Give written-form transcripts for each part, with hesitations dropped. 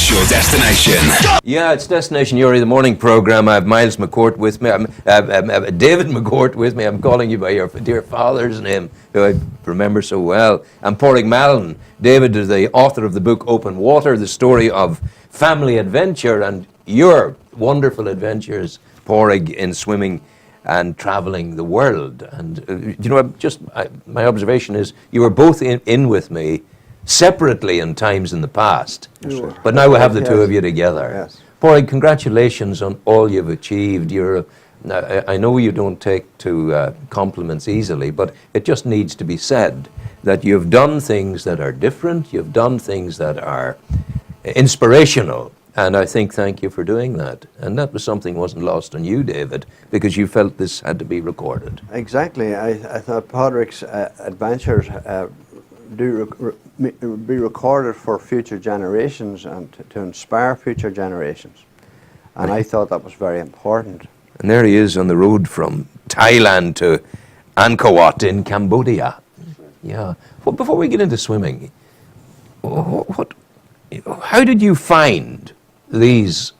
What's your destination? Yeah, it's Destination Uri, the morning program. I have Miles McCourt with me. David McCourt with me. I'm calling you by your dear father's name, who I remember so well. And Padraig Mallon. David is the author of the book Open Water, the story of family adventure and your wonderful adventures, Padraig, in swimming and traveling the world. And my observation is you were both in with me separately in times in the past, Sure. but now we have the two of you together. Yes. Padraig, congratulations on all you've achieved. I know you don't take to compliments easily, but it just needs to be said that you've done things that are different, you've done things that are inspirational, and I think thank you for doing that. And that was something wasn't lost on you, David, because you felt this had to be recorded. Exactly. I thought Padraig's adventures be recorded for future generations and to inspire future generations. And I thought that was very important. And there he is on the road from Thailand to McCourt in Cambodia. Yeah. Well, before we get into swimming, how did you find these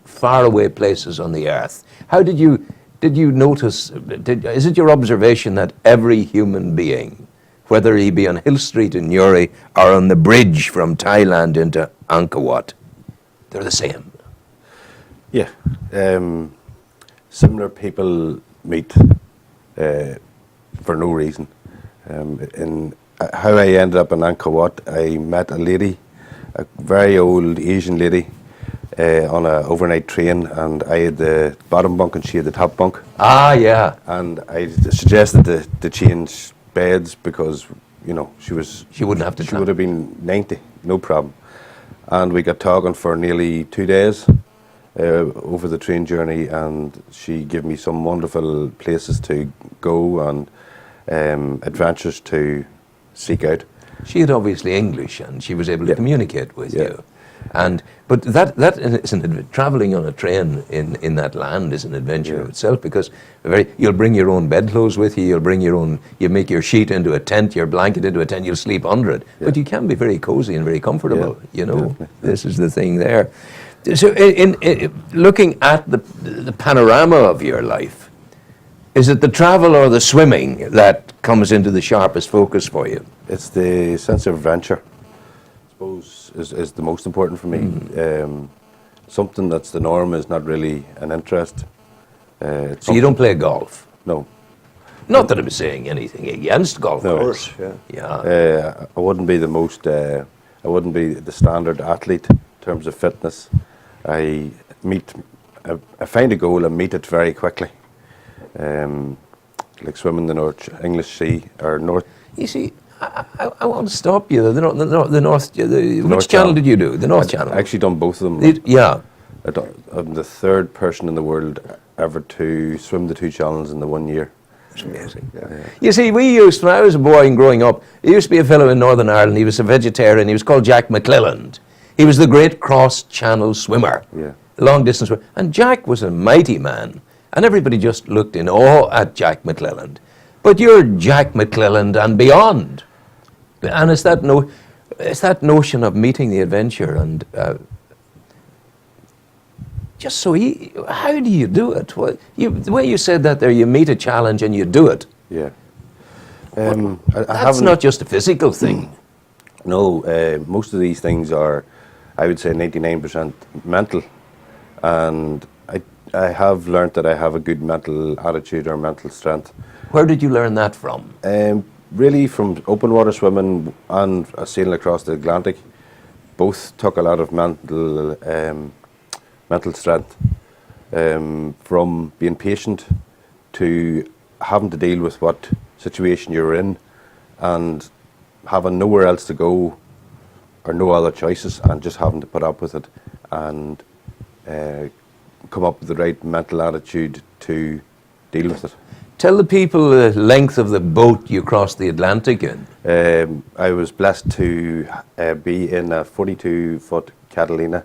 faraway places on the earth? How did you notice? Is it your observation that every human being, whether he be on Hill Street in Newry or on the bridge from Thailand into McCourt, they're the same? Yeah. Similar people meet for no reason. In how I ended up in McCourt, I met a lady, a very old Asian lady, on an overnight train, and I had the bottom bunk and she had the top bunk. Ah, yeah. And I suggested to change beds because, you know, she wouldn't have to. She would have been 90, no problem. And we got talking for nearly 2 days over the train journey, and she gave me some wonderful places to go and adventures to seek out. She had obviously English, and she was able to communicate with you. But that is traveling on a train in that land is an adventure itself, because you'll bring your own bedclothes with you. You make your sheet into a tent, your blanket into a tent. You'll sleep under it, but you can be very cozy and very comfortable. You know, definitely. This is the thing there. So, in looking at the panorama of your life, is it the travel or the swimming that comes into the sharpest focus for you? It's the sense of adventure, I suppose, is the most important for me. Something that's the norm is not really an interest. So you don't play golf? No. Not that I'm saying anything against golf. No. Of course, I wouldn't be I wouldn't be the standard athlete in terms of fitness. I find a goal and meet it very quickly. Like swimming the North English Sea or North. You see, I want to stop you. Which North channel did you do? The North Channel. I've actually done both of them. Yeah. I'm the third person in the world ever to swim the 2 channels in the 1 year. It's amazing. Yeah. You see, when I was a boy and growing up, there used to be a fellow in Northern Ireland. He was a vegetarian. He was called Jack McClelland. He was the great cross-channel swimmer, long distance swimmer. And Jack was a mighty man, and everybody just looked in awe at Jack McClelland. But you're Jack McClelland and beyond. And it's that notion of meeting the adventure and just so how do you do it? The way you said that there, you meet a challenge and you do it. Yeah. That's not just a physical thing. No, most of these things are, I would say, 99% mental. And I have learnt that I have a good mental attitude or mental strength. Where did you learn that from? Really from open water swimming and sailing across the Atlantic. Both took a lot of mental strength, from being patient to having to deal with what situation you're in and having nowhere else to go or no other choices and just having to put up with it and come up with the right mental attitude to deal with it. Tell the people the length of the boat you crossed the Atlantic in. I was blessed to be in a 42-foot Catalina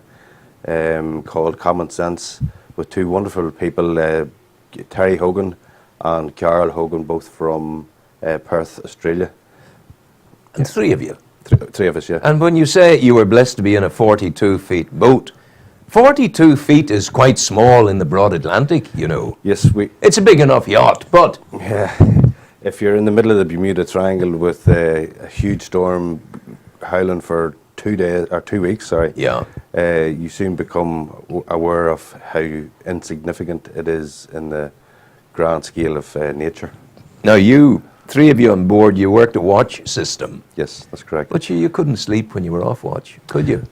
called Common Sense with 2 wonderful people, Terry Hogan and Carol Hogan, both from Perth, Australia. And 3 of you. Three of us, yeah. And when you say you were blessed to be in a 42-feet boat, 42 feet is quite small in the broad Atlantic, you know. Yes, It's a big enough yacht, but yeah, if you're in the middle of the Bermuda Triangle with a huge storm howling for 2 days or 2 weeks, sorry, yeah, you soon become aware of how insignificant it is in the grand scale of nature. Now you, three of you on board, you worked a watch system, Yes, that's correct. but you couldn't sleep when you were off watch, could you?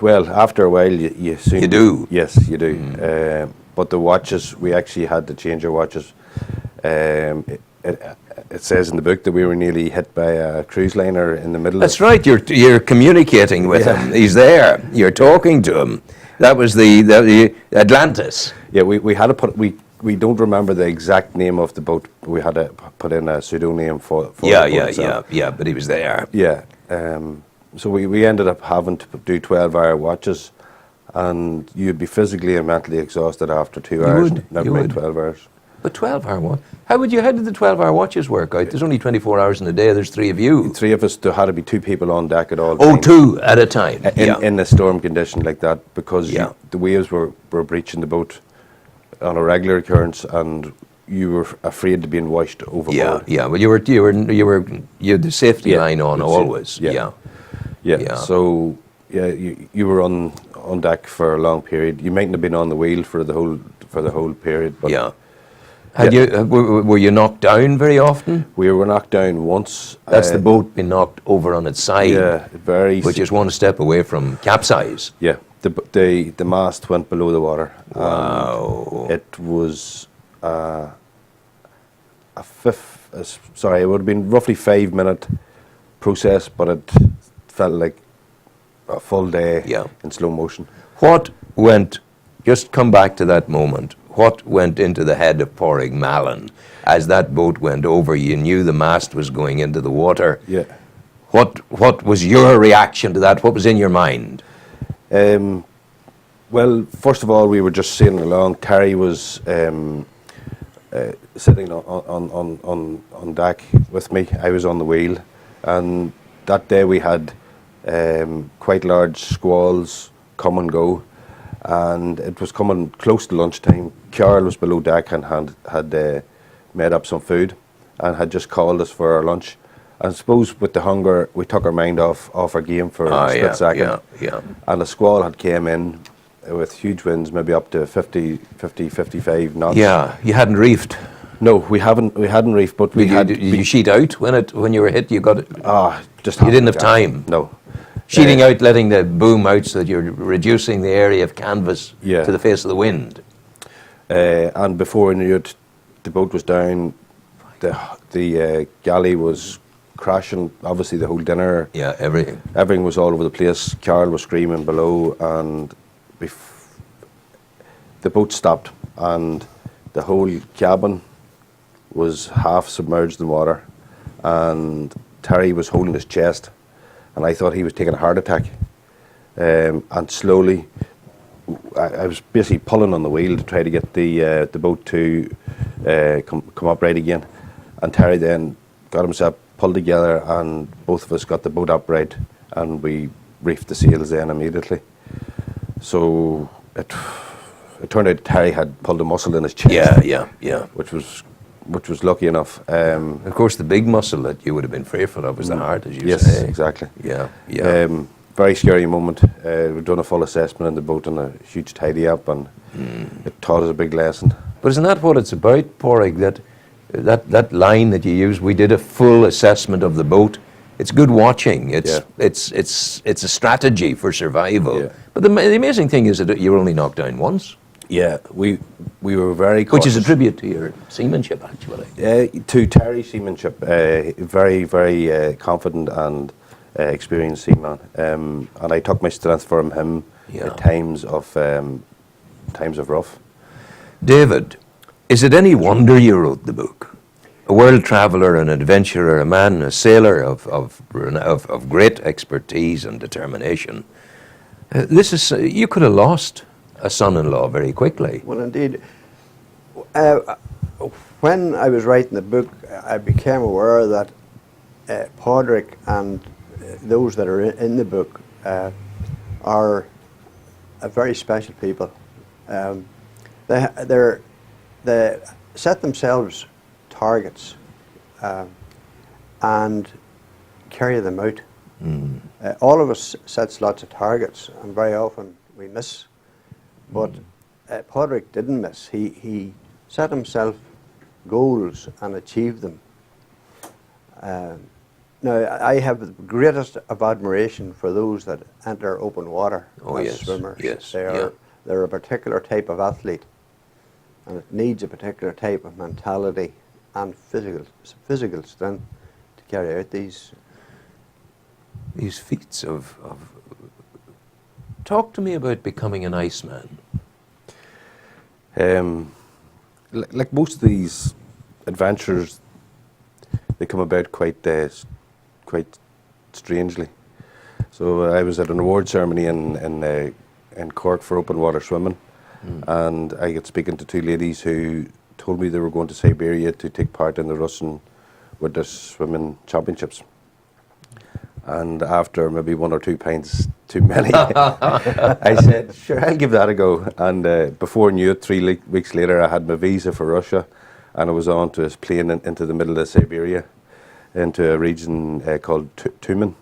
Well, after a while, you soon... You do? Yes, you do. But the watches, we actually had to change our watches. It says in the book that we were nearly hit by a cruise liner in the middle That's of... right, you're communicating with him. He's there, you're talking to him. That was the Atlantis. Yeah, we had to put... We don't remember the exact name of the boat. But we had to put in a pseudonym for the boat itself. Yeah, but he was there. Yeah. So we ended up having to do 12-hour watches, and you'd be physically and mentally exhausted after 2 hours. Never mind 12 hours. But 12-hour watch? How did the 12-hour watches work out? There's only 24 hours in a day, there's three of you. Three of us, there had to be two people on deck at all Oh, times. two at a time. In a storm condition like that, because Yeah. the waves were breaching the boat on a regular occurrence, and you were afraid of being washed overboard. Yeah. Well, you had the safety line on always. Yeah. Yeah. So you were on deck for a long period. You mightn't have been on the wheel for the whole period. But Yeah. Were you knocked down very often? we were knocked down once. That's the boat being knocked over on its side. Yeah, Which is one step away from capsize. Yeah, the mast went below the water. Wow. It was it would have been roughly 5-minute process, but it felt like a full day in slow motion. Just come back to that moment, what went into the head of Padraig Mallon as that boat went over? You knew the mast was going into the water. Yeah. What was your reaction to that? What was in your mind? Well, first of all, we were just sailing along. Terry was sitting on deck with me. I was on the wheel, and that day we had quite large squalls come and go, and it was coming close to lunchtime. Carol was below deck and had made up some food and had just called us for our lunch. I suppose with the hunger, we took our mind off our game for a split second. Yeah. And the squall had came in with huge winds, maybe up to 50, 55 knots. Yeah, you hadn't reefed. No, we hadn't reefed, but Did you sheet out when you were hit? You got it. Just You didn't have time. No. Sheeting out, letting the boom out so that you're reducing the area of canvas Yeah. to the face of the wind. And before we knew it, the boat was down. The galley was crashing. Obviously, the whole dinner. Yeah, everything. Everything was all over the place. Carol was screaming below, and the boat stopped, and the whole cabin was half submerged in water, and Terry was holding his chest, and I thought he was taking a heart attack. And slowly, I was basically pulling on the wheel to try to get the boat to come upright again, and Terry then got himself pulled together, and both of us got the boat upright, and we reefed the sails then immediately. So it turned out Terry had pulled a muscle in his chest. Yeah. Which was lucky enough. Of course, the big muscle that you would have been fearful of was the heart, as you yes, say. exactly. Yeah. Very scary moment. We've done a full assessment in the boat and a huge tidy up, and it taught us a big lesson. But isn't that what it's about, Padraig? That line that you used, we did a full assessment of the boat. It's good watching. It's a strategy for survival. Yeah. But the amazing thing is that you were only knocked down once. Yeah, we were very cautious. Which is a tribute to your seamanship, actually. To Terry's seamanship, very, very confident and experienced seaman, and I took my strength from him at times of rough. David, is it any wonder you wrote the book? A world traveller, an adventurer, a man, a sailor of great expertise and determination. You could have lost a son-in-law very quickly. Well, indeed. When I was writing the book, I became aware that Padraig and those that are in the book are a very special people. They set themselves targets and carry them out. All of us sets lots of targets, and very often we miss. But Padraig didn't miss. He set himself goals and achieved them. Now, I have the greatest of admiration for those that enter open water as swimmers. Yes, they're a particular type of athlete, and it needs a particular type of mentality and physical strength to carry out these feats of. Talk to me about becoming an Iceman. Like most of these adventures, they come about quite strangely. So I was at an award ceremony in Cork for open water swimming, and I got speaking to two ladies who told me they were going to Siberia to take part in the Russian Winter Swimming Championships. And after maybe 1 or 2 pints too many, I said, sure, I'll give that a go. And before I knew it, 3 weeks later, I had my visa for Russia, and I was on to a plane into the middle of Siberia, into a region called Tumen.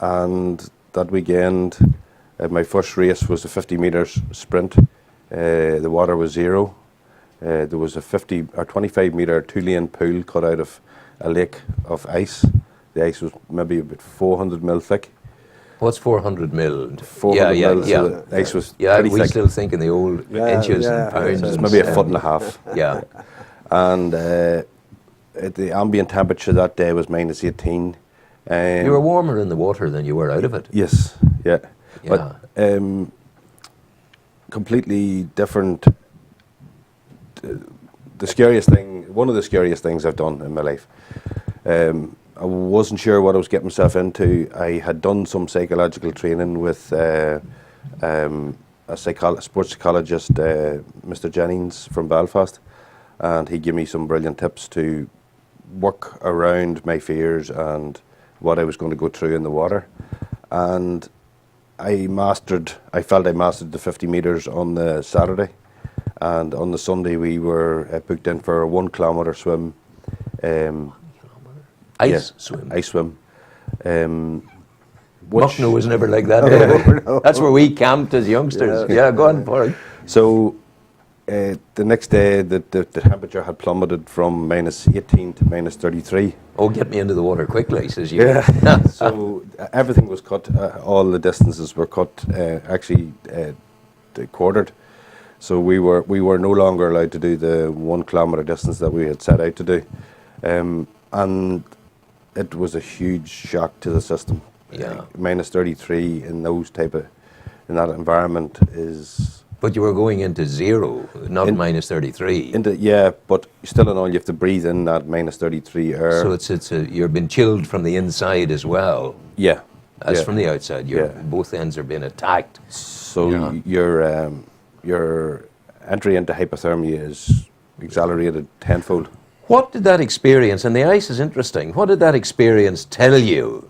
And that weekend, my first race was a 50 metres sprint. The water was 0. There was a 50 or 25 metre 2-lane pool cut out of a lake of ice. The ice was maybe about 400 mil thick. What's 400 mil? 400 mil, so the ice was pretty we thick. still think in the old inches and pounds. It's maybe a foot and a half. Yeah. And the ambient temperature that day was minus 18. You were warmer in the water than you were out of it. Yes, yeah. Yeah. But completely different. The scariest thing, one of the scariest things I've done in my life. I wasn't sure what I was getting myself into. I had done some psychological training with a sports psychologist, Mr. Jennings from Belfast, and he gave me some brilliant tips to work around my fears and what I was going to go through in the water. And I felt I mastered the 50 metres on the Saturday, and on the Sunday we were booked in for a 1 kilometre swim. Ice swim. Ice swim. Mucknow was never like that. No. That's where we camped as youngsters. Yeah, go on, Padraig. So the next day, the temperature had plummeted from minus 18 to minus 33. Oh, get me into the water quickly, says you. Yeah. So everything was cut. All the distances were cut. Quartered. So we were no longer allowed to do the 1 kilometre distance that we had set out to do, and it was a huge shock to the system. Yeah. Minus 33 in that environment is. But you were going into 0, not minus 33. But still in all, you have to breathe in that minus 33 air. So you're being chilled from the inside as well. Yeah. As from the outside. Both ends are being attacked. So your entry into hypothermia is accelerated tenfold. What did that experience, and the ice is interesting, what did that experience tell you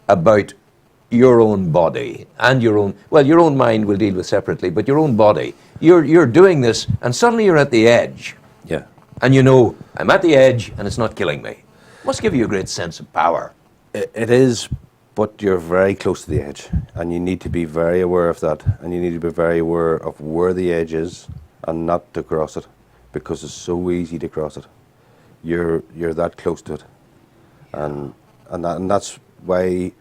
about your own body and your own mind we'll deal with separately, but your own body? You're doing this and suddenly you're at the edge. Yeah. And you know, I'm at the edge and it's not killing me. Must give you a great sense of power. It is, but you're very close to the edge, and you need to be very aware of that, and you need to be very aware of where the edge is and not to cross it, because it's so easy to cross it. You're that close to it, and that's why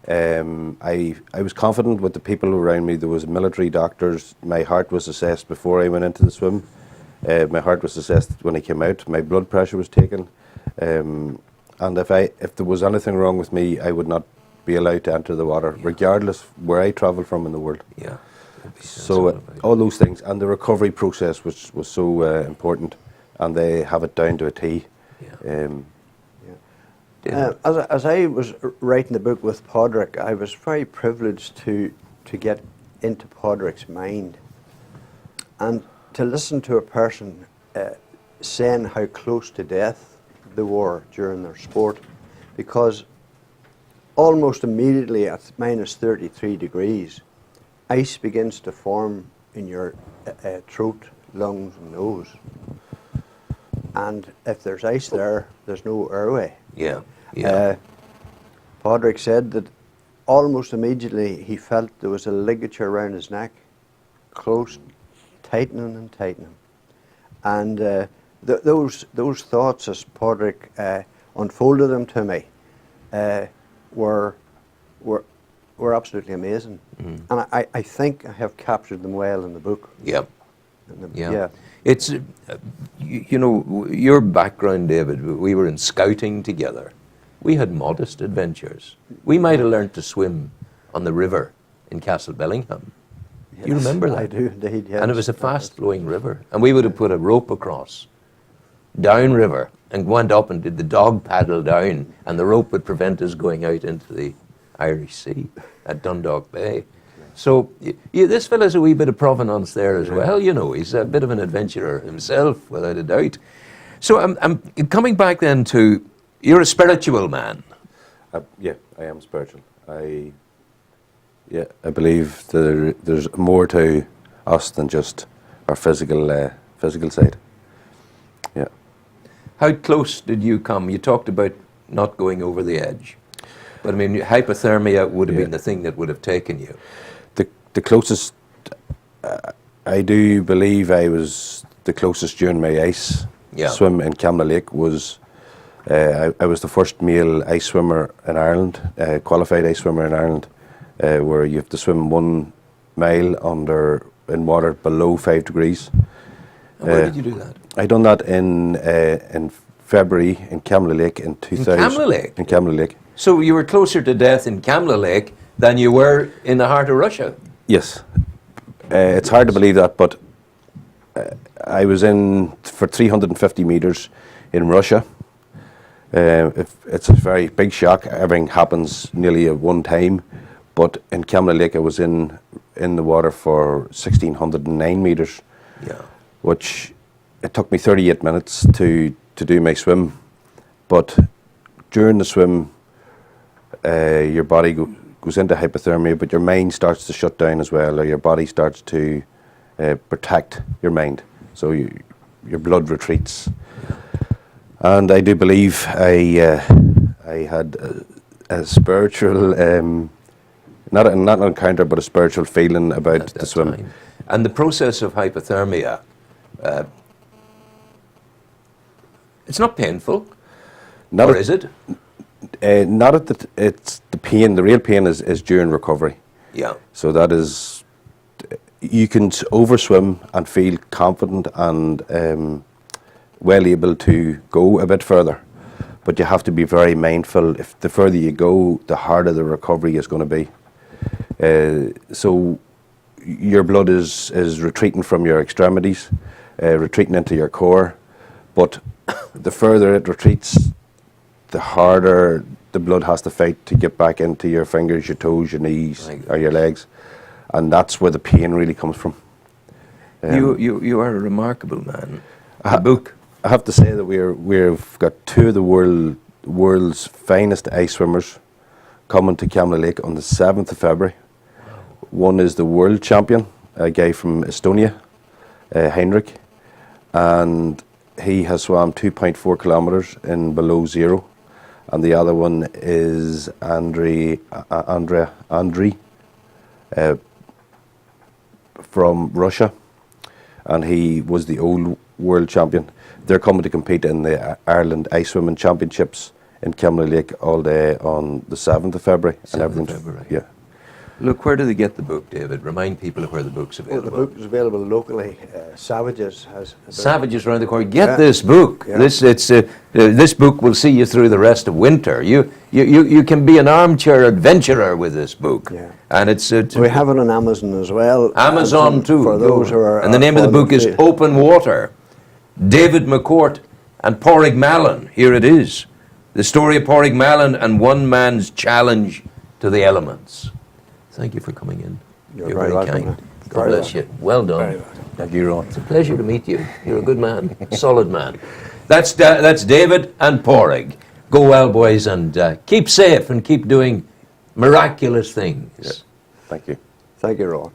I was confident with the people around me. There was military doctors. My heart was assessed before I went into the swim. My heart was assessed when I came out. My blood pressure was taken, and if there was anything wrong with me, I would not be allowed to enter the water, regardless where I travel from in the world. Yeah. So all those things, and the recovery process was so important, and they have it down to a T. As I was writing the book with Padraig, I was very privileged to get into Padraig's mind and to listen to a person saying how close to death they were during their sport, because almost immediately at minus 33 degrees, ice begins to form in your throat, lungs and nose. And if there's ice there, there's no airway. Yeah, yeah. Padraig said that almost immediately he felt there was a ligature around his neck, close, tightening and tightening. And those thoughts, as Padraig unfolded them to me, were absolutely amazing. And I think I have captured them well in the book. Yeah. Yeah. It's, you know, your background, David, we were in scouting together. We had modest adventures. We might have learned to swim on the river in Castle Bellingham. Yes, You remember that? I do indeed, yes. And it was a fast-flowing river. And we would have put a rope across, downriver, and went up and did the dog paddle down, and the rope would prevent us going out into the Irish Sea at Dundalk Bay. So this fellow's a wee bit of provenance there as well, you know. He's a bit of an adventurer himself, without a doubt. So I'm coming back then to, you're a spiritual man. Yeah, I am spiritual. I believe there's more to us than just our physical side. Yeah. How close did you come? You talked about not going over the edge. But I mean, hypothermia would have been the thing that would have taken you. The closest, I do believe I was the closest during my ice swim in Camla Lake was, I was the first male ice swimmer in Ireland, qualified ice swimmer in Ireland, where you have to swim 1 mile in water below 5 degrees. And where did you do that? I done that in February in Camla Lake in 2000. In Camla Lake? In Camla Lake. So you were closer to death in Camla Lake than you were in the heart of Russia? Yes. It's hard to believe that, but I was in for 350 meters in Russia. It's a very big shock. Everything happens nearly at one time. But in Camla Lake, I was in the water for 1,609 meters, which it took me 38 minutes to do my swim. But during the swim, your body goes into hypothermia, but your mind starts to shut down as well, or your body starts to protect your mind. So your blood retreats. And I do believe I had a spiritual, not an encounter, but a spiritual feeling about the swim. Time. And the process of hypothermia, it's not painful, or is it? Not at it's the pain. The real pain is during recovery. Yeah. So that is, you can overswim and feel confident and well able to go a bit further, but you have to be very mindful. If the further you go, the harder the recovery is going to be. So your blood is retreating from your extremities, retreating into your core, but the further it retreats, the harder the blood has to fight to get back into your fingers, your toes, your knees, or your legs, and that's where the pain really comes from. You are a remarkable man. A book. I have to say that we've got two of the world's finest ice swimmers coming to Camla Lake on the 7th of February. Wow. One is the world champion, a guy from Estonia, Heinrich, and he has swam 2.4 kilometers in below zero. And the other one is Andrei from Russia, and he was the old world champion. They're coming to compete in the Ireland Ice Swimming Championships in Camla Lake all day on the 7th of February. 7th of February. Yeah. Look, where do they get the book, David? Remind people of where the book's available. Well, the book is available locally. Savages has... Savages around the corner. Get this book. Yeah. This book will see you through the rest of winter. You can be an armchair adventurer with this book. Yeah. And it's... we have it on Amazon as well. Amazon too. For those who are... And the name of the book is Open Water. David McCourt and Padraig Mallon. Here it is. The story of Padraig Mallon and one man's challenge to the elements. Thank you for coming in. You're very welcome. kind. God bless you. Well done. Thank you, Ron. It's a pleasure to meet you. You're a good man, a solid man. That's David and Padraig. Go well, boys, and keep safe and keep doing miraculous things. Thank you. Thank you, Rowan.